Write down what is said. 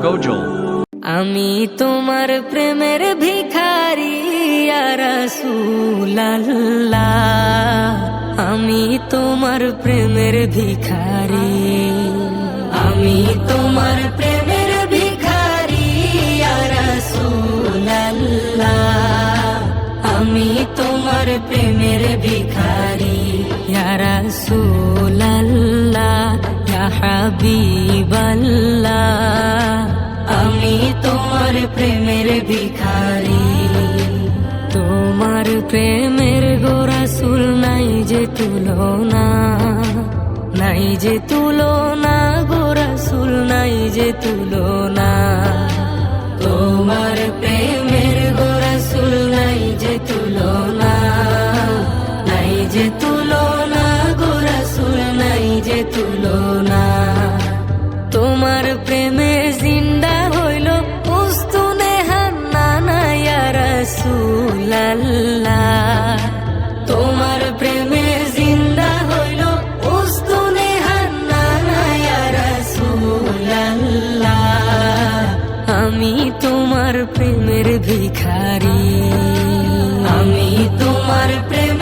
Gojol আমি তোমার প্রেমের ভিখারি ইয়া রাসূলুল্লাহ, আমি তোমার প্রেমের ভিখারি, আমি তোমার প্রেমের ভিখারি ইয়া রাসূলুল্লাহ, আমি তোমার প্রেমের ভিখারি ইয়া রাসূলুল্লাহ, ইয়া হাবিবাল্লাহ, আমি তোমার প্রেমের ভিখারি। তোমার প্রেমের গো রাসূল নাই যে তুলনা, নাই যে তুলনা গো রাসূল, নাই যে তুলনা। তোমার প্রেমের গো রাসূল নাই যে তুলনা, নাই যে তুলনা গো রাসূল, নাই যে তুলনা। তোমার প্রেমে জিন্দা হইল উস্তুনে হান্নানা ইয়া রাসূলুল্লাহ, তোমার প্রেমে জিন্দা হইল উস্তুনে হান্নানা ইয়া রাসূলুল্লাহ, আমি তোমার প্রেমের ভিখারি, আমি তোমার প্রেম